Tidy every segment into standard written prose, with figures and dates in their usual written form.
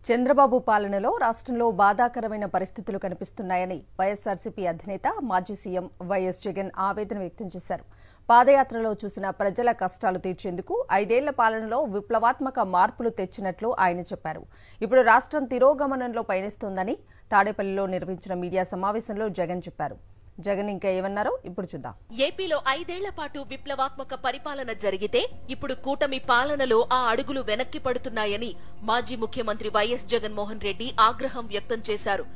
చంద్రబాబు పాలనలో రాష్ట్రంలో బాధాకరమైన పరిస్థితులు కనిపిస్తున్నాయని వైఎస్ఆర్సీపీ అధినేత మాజీ సీఎం వైఎస్ జగన్ ఆవేదన వ్యక్తం చేశారు. పాదయాత్రలో చూసిన ప్రజల కష్టాలు తీర్చేందుకు 5 ఏళ్ల పాలనలో విప్లవాత్మక మార్పులు తెచ్చినట్లు ఆయన చెప్పారు. ఇప్పుడు రాష్ట్రం తిరోగమనంలో పయనిస్తోందని తాడేపల్లిలో నిర్వహించిన మీడియా సమావేశంలో జగన్ చెప్పారు. జగన్ ఇంకా ఏమన్నారో ఇప్పుడు చూద్దాం. ఏపీలో 5 ఏళ్ల పాటు విప్లవాత్మక పరిపాలన జరిగితే ఇప్పుడు కూటమి పాలనలో ఆ అడుగులు వెనక్కి పడుతున్నాయని మాజీ ముఖ్యమంత్రి వైఎస్ జగన్మోహన్ రెడ్డి ఆగ్రహం వ్యక్తం చేశారు.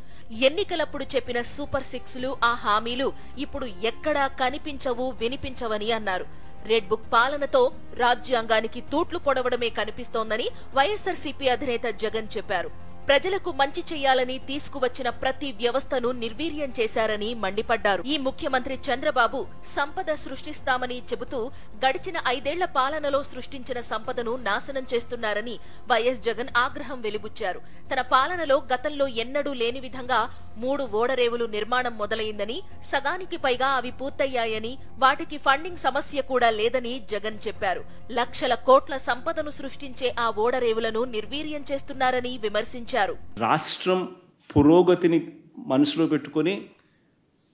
ఎన్నికలప్పుడు చెప్పిన సూపర్ 6లు ఆ హామీలు ఇప్పుడు ఎక్కడా కనిపించవు, వినిపించవని అన్నారు. రెడ్ బుక్ పాలనతో రాజ్యాంగానికి తూట్లు పొడవడమే కనిపిస్తోందని వైఎస్ఆర్సీపీ అధినేత జగన్ చెప్పారు. ప్రజలకు మంచి చేయాలని తీసుకువచ్చిన ప్రతి వ్యవస్థను నిర్వీర్యం చేశారని మండిపడ్డారు. ఈ ముఖ్యమంత్రి చంద్రబాబు సంపద సృష్టిస్తామని చెబుతూ గడిచిన 5 ఏళ్ల పాలనలో సృష్టించిన సంపదను నాశనం చేస్తున్నారని వైఎస్ జగన్ ఆగ్రహం వెలిబుచ్చారు. తన పాలనలో గతంలో ఎన్నడూ లేని విధంగా 3 ఓడరేవులు నిర్మాణం మొదలైందని, సగానికి పైగా అవి పూర్తయ్యాయని, వాటికి ఫండింగ్ సమస్య కూడా లేదని జగన్ చెప్పారు. లక్షల కోట్ల సంపదను సృష్టించే ఆ ఓడరేవులను నిర్వీర్యం చేస్తున్నారని విమర్శించారు. రాష్ట్రం పురోగతిని మనసులో పెట్టుకొని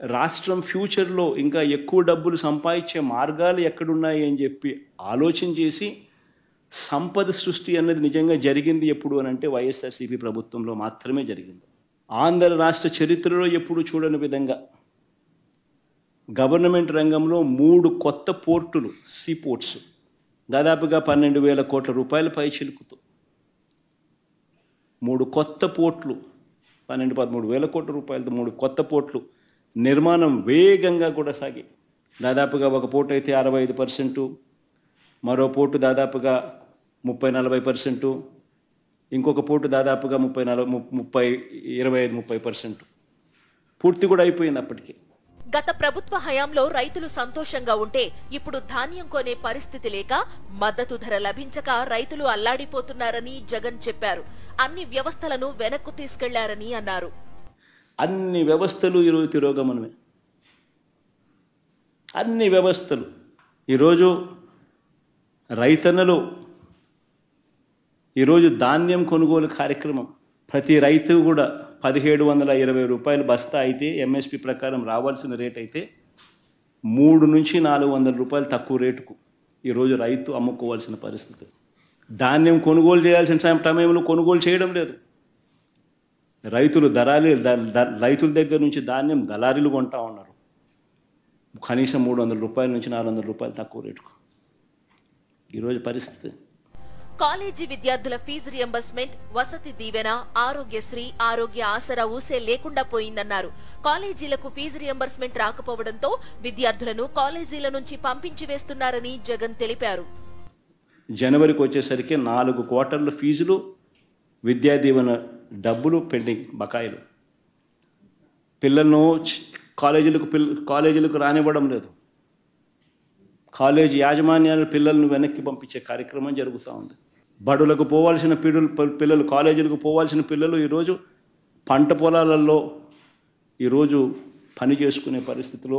రాష్ట్రం ఫ్యూచర్లో ఇంకా ఎక్కువ డబ్బులు సంపాదించే మార్గాలు ఎక్కడున్నాయి అని చెప్పి ఆలోచన చేసి సంపద సృష్టి అన్నది నిజంగా జరిగింది ఎప్పుడు అని అంటే వైఎస్ఆర్సీపీ ప్రభుత్వంలో మాత్రమే జరిగింది. ఆంధ్ర రాష్ట్ర చరిత్రలో ఎప్పుడు చూడని విధంగా గవర్నమెంట్ రంగంలో 3 కొత్త పోర్టులు, సీ పోర్ట్స్, దాదాపుగా 12,000 కోట్ల రూపాయల పై చిలుకుతూ 3 కొత్త పోర్ట్లు, 12-13 వేల కోట్ల రూపాయలతో 3 కొత్త పోర్ట్లు నిర్మాణం వేగంగా కూడా సాగి, దాదాపుగా ఒక పోర్టు అయితే 65%, మరో పోర్టు దాదాపుగా 30-40%, ఇంకొక పోర్టు దాదాపుగా 25-30% పూర్తి కూడా అయిపోయింది అప్పటికి. గత ప్రభుత్వ హయాంలో రైతులు సంతోషంగా ఉంటే ఇప్పుడు ధాన్యం కొనే పరిస్థితి లేక, మద్దతు ధర లభించక రైతులు అల్లాడిపోతున్నారని జగన్ చెప్పారు. అన్ని వ్యవస్థలను వెనక్కు తీసుకెళ్లారని అన్నారు. అన్ని వ్యవస్థలు ఈరోజు తిరోగమనమే. అన్ని వ్యవస్థలు ఈరోజు రైతన్నలు ఈరోజు ధాన్యం కొనుగోలు కార్యక్రమం ప్రతి రైతు కూడా 1,720 రూపాయలు బస్తా అయితే ఎంఎస్పి ప్రకారం రావాల్సిన రేట్ అయితే 300-400 రూపాయలు తక్కువ రేటుకు ఈరోజు రైతు అమ్ముకోవాల్సిన పరిస్థితి. ధాన్యం కొనుగోలు చేయాల్సిన సమయంలో కొనుగోలు చేయడం లేదు. రైతుల దగ్గర నుంచి ధాన్యం దళారీలు కొంటా ఉన్నారు. కనీసం 300-400 రూపాయలు తక్కువ రేటుకు ఈరోజు పరిస్థితి. కాలేజీ విద్యార్థుల ఫీజు రియంబర్స్మెంట్, వసతి దీవెన, ఆరోగ్యశ్రీ, ఆరోగ్య ఆసరా ఊసే లేకుండా పోయిందన్నారు. కాలేజీలకు ఫీజు రియంబర్స్మెంట్ రాకపోవడంతో విద్యార్థులను కాలేజీల నుంచి పంపించి వేస్తున్నారని జగన్ తెలిపారు. జనవరికి వచ్చేసరికి 4 క్వార్టర్ల ఫీజులు, విద్యా దీవెన డబ్బులు పెండింగ్ బకాయిలు. పిల్లలను కాలేజీలకు రానివ్వడం లేదు. కాలేజీ యాజమాన్యాలు పిల్లలను వెనక్కి పంపించే కార్యక్రమం జరుగుతూ ఉంది. బడులకు పోవాల్సిన పిల్లలు, కాలేజీలకు పోవాల్సిన పిల్లలు ఈరోజు పంట పొలాలలో ఈరోజు పని చేసుకునే పరిస్థితిలో,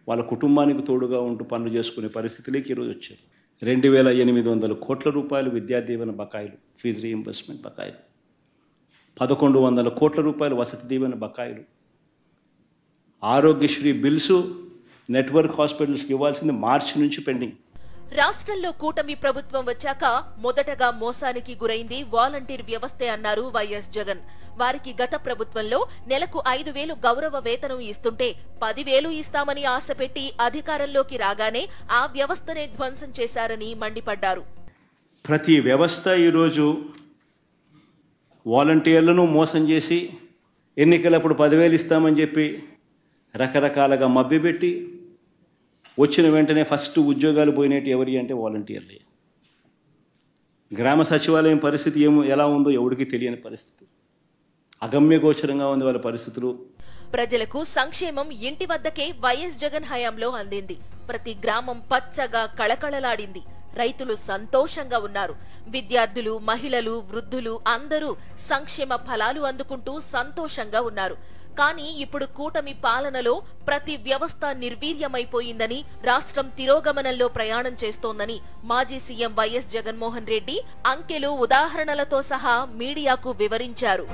వాళ్ళ కుటుంబానికి తోడుగా ఉంటూ పనులు చేసుకునే పరిస్థితిలోకి ఈరోజు వచ్చారు. 2,800 కోట్ల రూపాయలు విద్యా దీవెన బకాయిలు, ఫీజు రీయింబర్స్మెంట్ బకాయిలు, 1,100 కోట్ల రూపాయలు వసతి దీవెన బకాయిలు, ఆరోగ్యశ్రీ బిల్సు నెట్వర్క్ హాస్పిటల్స్కి ఇవ్వాల్సింది మార్చి నుంచి పెండింగ్. రాష్ట్రంలో కూటమి ప్రభుత్వం వచ్చాక మొదటగా మోసానికి గురైంది వాలంటీర్ వ్యవస్థే అన్నారు వైఎస్ జగన్. వారికి గత ప్రభుత్వంలో నెలకు 5,000 గౌరవ వేతనం ఇస్తుంటే 10,000 ఇస్తామని ఆశపెట్టి అధికారంలోకి రాగానే ఆ వ్యవస్థనే ధ్వంసం చేశారని మండిపడ్డారు. ప్రతి వ్యవస్థ ఈరోజు వాలంటీర్లను మోసం చేసి ఎన్నికలప్పుడు 10,000 ఇస్తామని చెప్పి రకరకాలుగా మభ్యపెట్టి వచ్చిన వెంటనే ఫస్ట్ ఉద్యోగాలు పోయినట్టు ఎవరి అంటే వాలంటీర్లే. గ్రామ సచివాలయం పరిస్థితి ఎలా ఉందో ఎవరికి తెలియని పరిస్థితి, అగమ్యగోచరంగా ఉంది వాళ్ళ పరిస్థితులు. ప్రజలకు సంక్షేమం ఇంటి వద్దకే వైఎస్ జగన్ హయాంలో అందింది. ప్రతి గ్రామం పచ్చగా కళకళలాడింది. రైతులు సంతోషంగా ఉన్నారు. విద్యార్థులు, మహిళలు, వృద్ధులు అందరూ సంక్షేమ ఫలాలు అందుకుంటూ సంతోషంగా ఉన్నారు. కానీ ఇప్పుడు కూటమి పాలనలో ప్రతి వ్యవస్థ నిర్వీర్యమైపోయిందని, రాష్ట్రం తిరోగమనంలో ప్రయాణం చేస్తోందని మాజీ సీఎం వైఎస్ జగన్మోహన్ రెడ్డి అంకెలు, ఉదాహరణలతో సహా మీడియాకు వివరించారు.